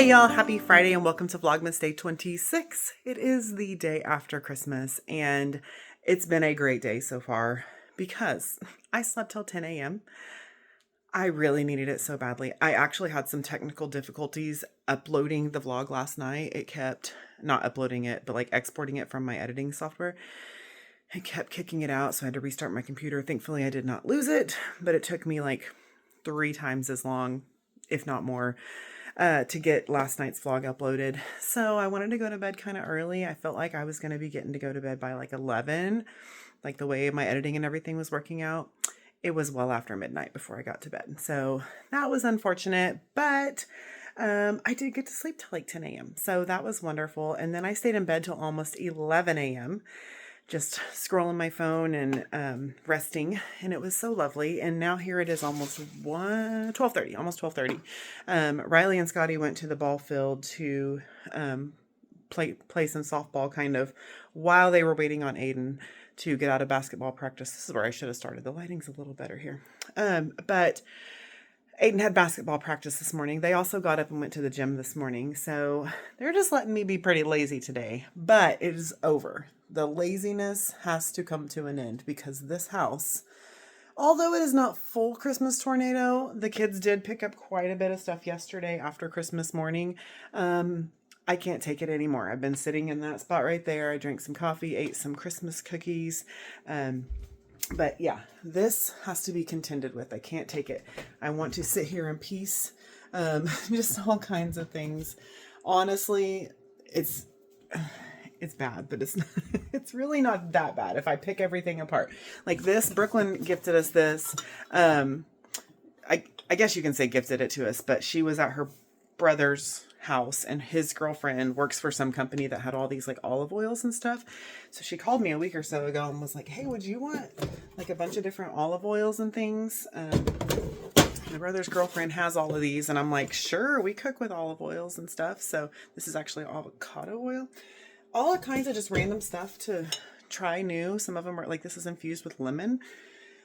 Hey y'all, happy Friday and welcome to Vlogmas Day 26. It is the day after Christmas and it's been a great day so far because I slept till 10 a.m. I really needed it so badly. I actually had some technical difficulties uploading the vlog last night. It kept not uploading it, but like exporting it from my editing software. It kept kicking it out, so I had to restart my computer. Thankfully, I did not lose it, but it took me like 3 times as long, if not more, to get last night's vlog uploaded. So I wanted to go to bed kind of early. I felt like I was going to be getting to go to bed by like 11, like the way my editing and everything was working out. It was well after midnight before I got to bed. So that was unfortunate, but I did get to sleep till like 10 a.m. So that was wonderful. And then I stayed in bed till almost 11 a.m. just scrolling my phone and resting, and it was so lovely. And now here it is almost 12:30, almost 12:30. Riley and Scotty went to the ball field to play some softball kind of while they were waiting on Aiden to get out of basketball practice. This is where I should have started. The lighting's a little better here. But Aiden had basketball practice this morning. They also got up and went to the gym this morning. So they're just letting me be pretty lazy today, but it is over. The laziness has to come to an end because this house, although it is not full Christmas tornado, the kids did pick up quite a bit of stuff yesterday after Christmas morning. I can't take it anymore. I've been sitting in that spot right there. I drank some coffee, ate some Christmas cookies. But yeah, this has to be contended with. I can't take it. I want to sit here in peace. Just all kinds of things. Honestly, it's bad, but it's really not that bad if I pick everything apart. Like this, Brooklyn gifted us this. I guess you can say gifted it to us, but she was at her brother's house and his girlfriend works for some company that had all these like olive oils and stuff. So she called me a week or so ago and was like, hey, would you want like a bunch of different olive oils and things? My brother's girlfriend has all of these, and I'm like, sure, we cook with olive oils and stuff. So this is actually avocado oil. All kinds of just random stuff to try new. Some of them are like, this is infused with lemon.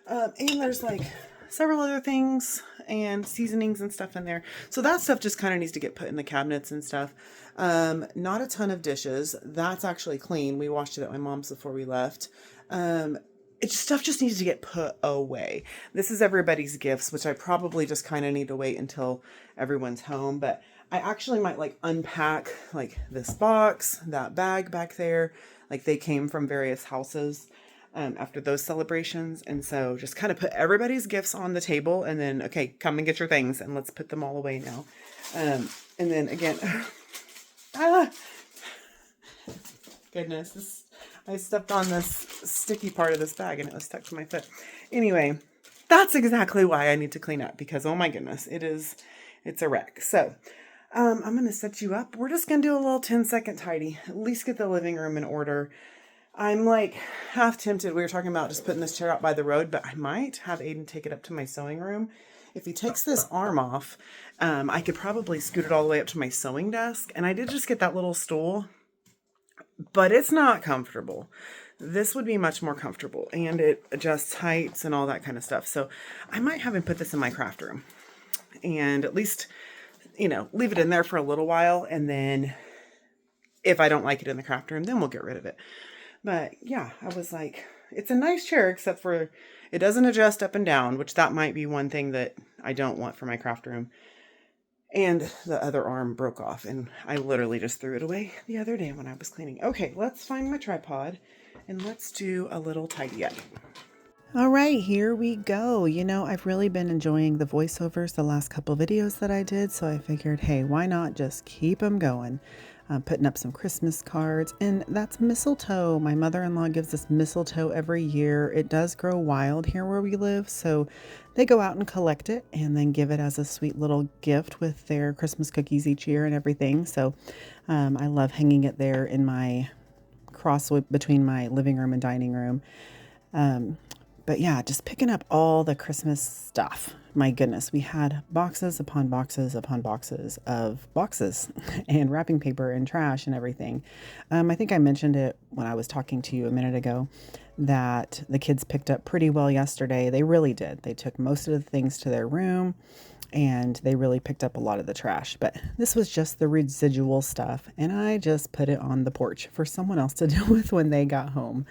And there's like several other things and seasonings and stuff in there. So that stuff just kind of needs to get put in the cabinets and stuff. Not a ton of dishes. That's actually clean. We washed it at my mom's before we left. Stuff just needs to get put away. This is everybody's gifts, which I probably just kind of need to wait until everyone's home. But I actually might like unpack like this box, that bag back there. Like they came from various houses after those celebrations. And so just kind of put everybody's gifts on the table and then, okay, come and get your things and let's put them all away now. And then again, goodness, I stepped on this sticky part of this bag and it was stuck to my foot. Anyway, that's exactly why I need to clean up because, oh my goodness, it's a wreck. So I'm going to set you up. We're just going to do a little 10-second tidy, at least get the living room in order. I'm like half tempted. We were talking about just putting this chair out by the road, but I might have Aiden take it up to my sewing room. If he takes this arm off, I could probably scoot it all the way up to my sewing desk. And I did just get that little stool, but it's not comfortable. This would be much more comfortable and it adjusts heights and all that kind of stuff. So I might have him put this in my craft room and at least, leave it in there for a little while. And then if I don't like it in the craft room, then we'll get rid of it. But yeah, I was like, it's a nice chair, except for it doesn't adjust up and down, which that might be one thing that I don't want for my craft room. And the other arm broke off and I literally just threw it away the other day when I was cleaning. Okay, let's find my tripod and let's do a little tidy up. All right, here we go. I've really been enjoying the voiceovers the last couple videos that I did. So I figured, hey, why not just keep them going? Putting up some Christmas cards, and that's mistletoe. My mother-in-law gives us mistletoe every year. It does grow wild here where we live, so they go out and collect it and then give it as a sweet little gift with their Christmas cookies each year and everything. So I love hanging it there in my crossway between my living room and dining room. But yeah, just picking up all the Christmas stuff. My goodness, we had boxes upon boxes upon boxes of boxes and wrapping paper and trash and everything. I think I mentioned it when I was talking to you a minute ago that the kids picked up pretty well yesterday. They really did. They took most of the things to their room. and they really picked up a lot of the trash. But this was just the residual stuff, and I just put it on the porch for someone else to deal with when they got home.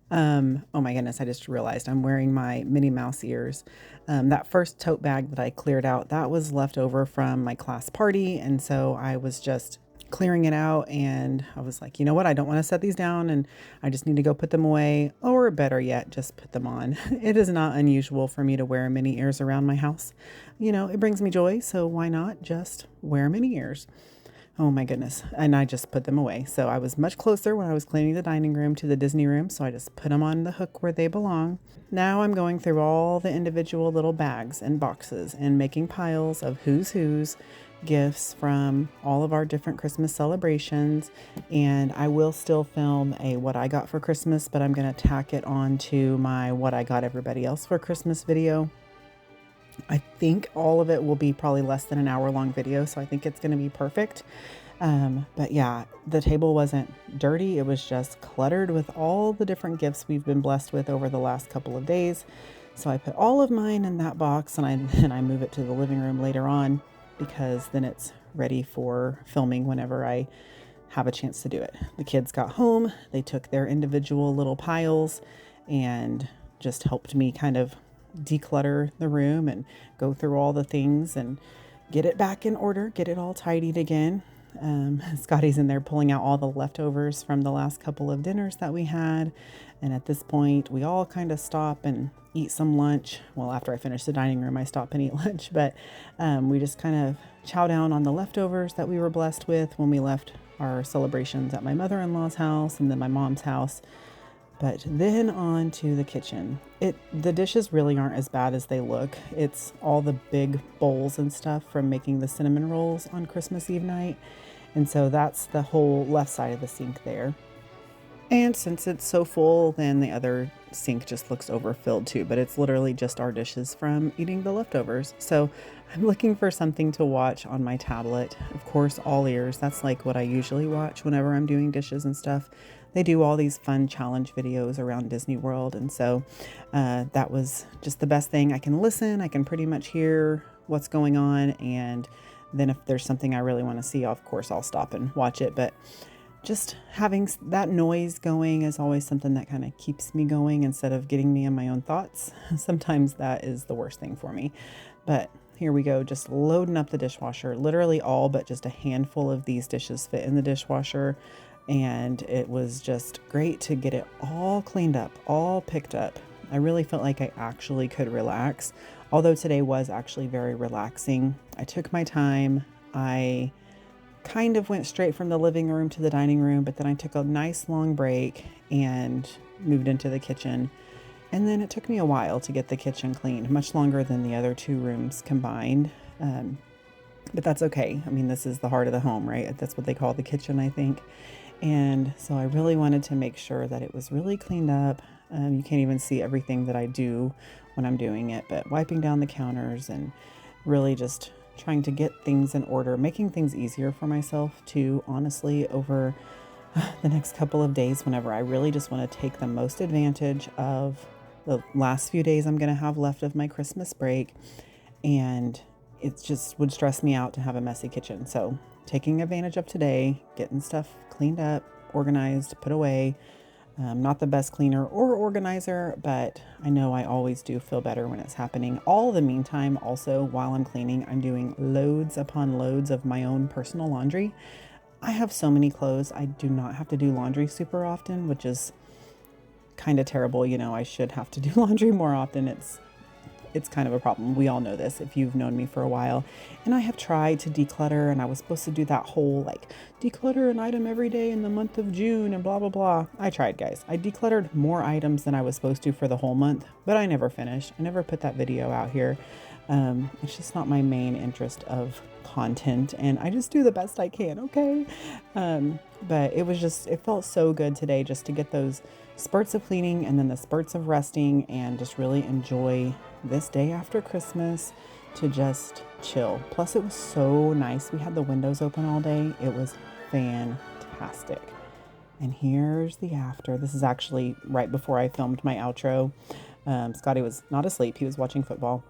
Oh my goodness, I just realized I'm wearing my Minnie Mouse ears. That first tote bag that I cleared out, that was left over from my class party, and so I was just clearing it out, and I was like, you know what, I don't want to set these down, and I just need to go put them away, or better yet, just put them on. It is not unusual for me to wear mini ears around my house. You know, it brings me joy, so why not just wear mini ears? Oh my goodness. And I just put them away. So I was much closer when I was cleaning the dining room to the Disney room. So I just put them on the hook where they belong. Now I'm going through all the individual little bags and boxes and making piles of who's gifts from all of our different Christmas celebrations. And I will still film a what I got for Christmas, but I'm going to tack it on to my what I got everybody else for Christmas video. I think all of it will be probably less than an hour long video, so I think it's going to be perfect. But yeah, the table wasn't dirty. It was just cluttered with all the different gifts we've been blessed with over the last couple of days. So I put all of mine in that box, and I move it to the living room later on, because then it's ready for filming whenever I have a chance to do it. The kids got home, they took their individual little piles and just helped me kind of declutter the room and go through all the things and get it back in order, get it all tidied again. Scotty's in there pulling out all the leftovers from the last couple of dinners that we had. And at this point, we all kind of stop and eat some lunch. Well, after I finish the dining room, I stop and eat lunch, but we just kind of chow down on the leftovers that we were blessed with when we left our celebrations at my mother-in-law's house and then my mom's house. But then on to the kitchen. The dishes really aren't as bad as they look. It's all the big bowls and stuff from making the cinnamon rolls on Christmas Eve night. And so that's the whole left side of the sink there. And since it's so full, then the other sink just looks overfilled too, but it's literally just our dishes from eating the leftovers. So I'm looking for something to watch on my tablet. Of course, All Ears. That's like what I usually watch whenever I'm doing dishes and stuff. They do all these fun challenge videos around Disney World. And so that was just the best thing. I can listen. I can pretty much hear what's going on. And then if there's something I really want to see, of course, I'll stop and watch it. But just having that noise going is always something that kind of keeps me going instead of getting me in my own thoughts. Sometimes that is the worst thing for me. But here we go, just loading up the dishwasher. Literally all but just a handful of these dishes fit in the dishwasher. And it was just great to get it all cleaned up, all picked up. I really felt like I actually could relax. Although today was actually very relaxing. I took my time. I kind of went straight from the living room to the dining room, but then I took a nice long break and moved into the kitchen. And then it took me a while to get the kitchen cleaned, much longer than the other two rooms combined. But that's okay. I mean, this is the heart of the home, right? That's what they call the kitchen, I think. And so I really wanted to make sure that it was really cleaned up. You can't even see everything that I do when I'm doing it, but wiping down the counters and really just trying to get things in order, making things easier for myself too, honestly, over the next couple of days whenever I really just want to take the most advantage of the last few days I'm going to have left of my Christmas break. And it just would stress me out to have a messy kitchen. So taking advantage of today, getting stuff cleaned up, organized, put away. Not the best cleaner or organizer, but I know I always do feel better when it's happening. All the meantime, also while I'm cleaning, I'm doing loads upon loads of my own personal laundry. I have so many clothes. I do not have to do laundry super often, which is kind of terrible. You know, I should have to do laundry more often. It's kind of a problem. We all know this if you've known me for a while. And I have tried to declutter, and I was supposed to do that whole like declutter an item every day in the month of June and blah, blah, blah. I tried, guys. I decluttered more items than I was supposed to for the whole month, but I never finished. I never put that video out here. It's just not my main interest of content, and I just do the best I can. Okay. But it felt so good today just to get those spurts of cleaning and then the spurts of resting and just really enjoy this day after Christmas to just chill. Plus it was so nice. We had the windows open all day. It was fantastic. And here's the after. This is actually right before I filmed my outro. Scotty was not asleep. He was watching football.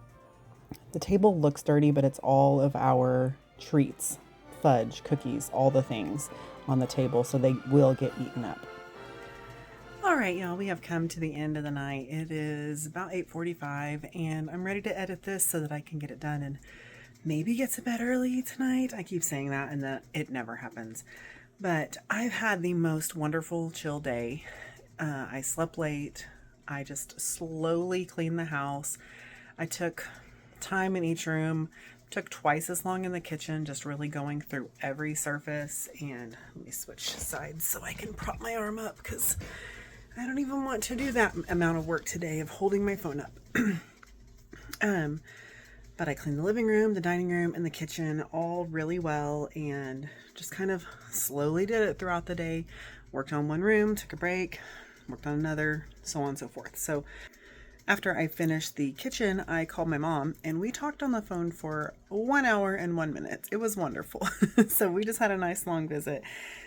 The table looks dirty, but it's all of our treats, fudge, cookies, all the things on the table, so they will get eaten up. All right, y'all, we have come to the end of the night. It is about 8:45, and I'm ready to edit this so that I can get it done and maybe get to bed early tonight. I keep saying that, and it never happens. But I've had the most wonderful chill day. I slept late. I just slowly cleaned the house. I took time in each room, took twice as long in the kitchen, just really going through every surface. And let me switch sides so I can prop my arm up, because I don't even want to do that amount of work today of holding my phone up. But I cleaned the living room, the dining room, and the kitchen all really well, and just kind of slowly did it throughout the day. Worked on one room, took a break, worked on another, so on and so forth. So after I finished the kitchen, I called my mom, and we talked on the phone for 1 hour and 1 minute. It was wonderful. So we just had a nice long visit.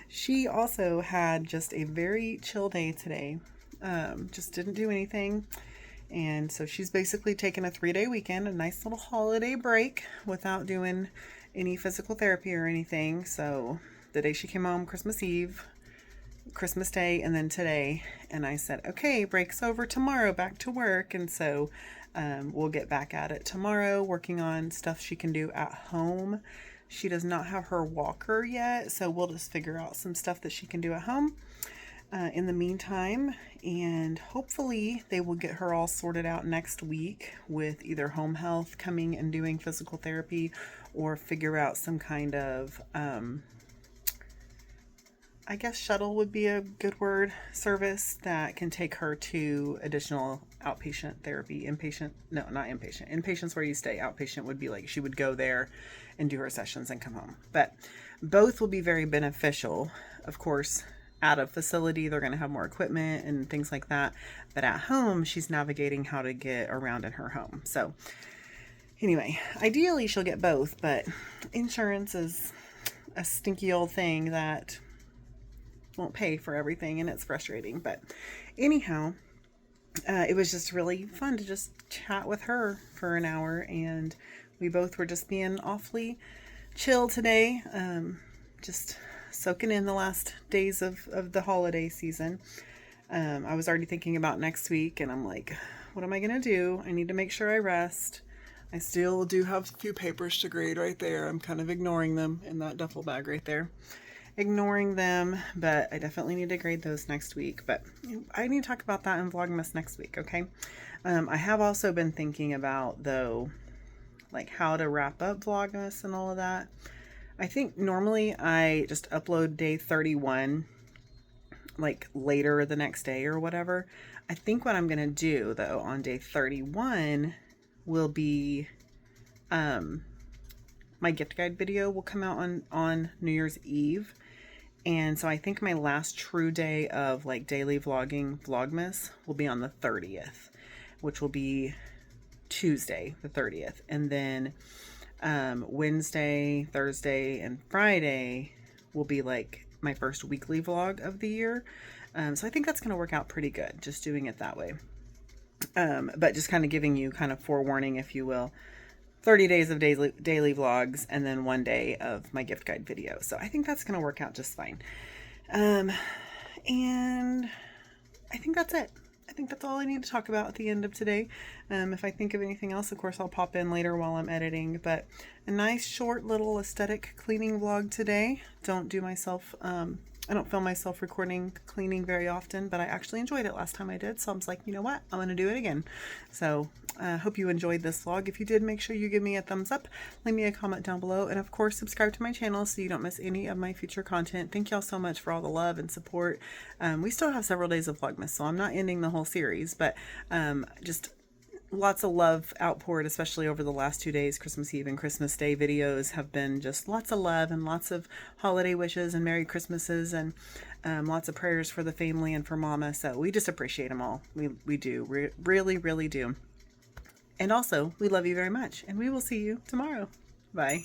She also had just a very chill day today. Just didn't do anything. And so she's basically taken a 3-day weekend, a nice little holiday break without doing any physical therapy or anything. So the day she came home, Christmas Eve, Christmas Day, and then today. And I said, okay, break's over tomorrow, back to work. And so we'll get back at it tomorrow, working on stuff she can do at home. She does not have her walker yet, so we'll just figure out some stuff that she can do at home in the meantime. And hopefully they will get her all sorted out next week with either home health coming and doing physical therapy, or figure out some kind of I guess shuttle would be a good word, service that can take her to additional outpatient therapy. Inpatient, no, not inpatient. Inpatient's where you stay. Outpatient would be like she would go there and do her sessions and come home. But both will be very beneficial. Of course, at a facility, they're going to have more equipment and things like that. But at home, she's navigating how to get around in her home. So anyway, ideally she'll get both, but insurance is a stinky old thing that won't pay for everything, and it's frustrating. But anyhow, it was just really fun to just chat with her for an hour, and we both were just being awfully chill today, just soaking in the last days of the holiday season. I was already thinking about next week, and I'm like, what am I gonna do? I need to make sure I rest. I still do have a few papers to grade right there. I'm kind of ignoring them in that duffel bag right there. Ignoring them, but I definitely need to grade those next week. But I need to talk about that in Vlogmas next week, okay? I have also been thinking about, though, like how to wrap up Vlogmas and all of that. I think normally I just upload day 31 like later the next day or whatever. I think what I'm gonna do, though, on day 31 will be my gift guide video will come out on New Year's Eve. And so I think my last true day of like daily vlogging, Vlogmas, will be on the 30th, which will be Tuesday, the 30th. And then Wednesday, Thursday, and Friday will be like my first weekly vlog of the year. So I think that's going to work out pretty good, just doing it that way. But just kind of giving you kind of forewarning, if you will. 30 days of daily vlogs, and then 1 day of my gift guide video. So I think that's going to work out just fine. And I think that's it. I think that's all I need to talk about at the end of today. If I think of anything else, of course, I'll pop in later while I'm editing. But a nice, short, little aesthetic cleaning vlog today. I don't film myself recording cleaning very often, but I actually enjoyed it last time I did. So I was like, you know what? I'm going to do it again. So I hope you enjoyed this vlog. If you did, make sure you give me a thumbs up, leave me a comment down below, and of course, subscribe to my channel so you don't miss any of my future content. Thank y'all so much for all the love and support. We still have several days of Vlogmas, so I'm not ending the whole series, but just lots of love outpoured, especially over the last 2 days. Christmas Eve and Christmas Day videos have been just lots of love and lots of holiday wishes and Merry Christmases, and lots of prayers for the family and for Mama. So we just appreciate them all. We do. Really, really do. And also, we love you very much, and we will see you tomorrow. Bye.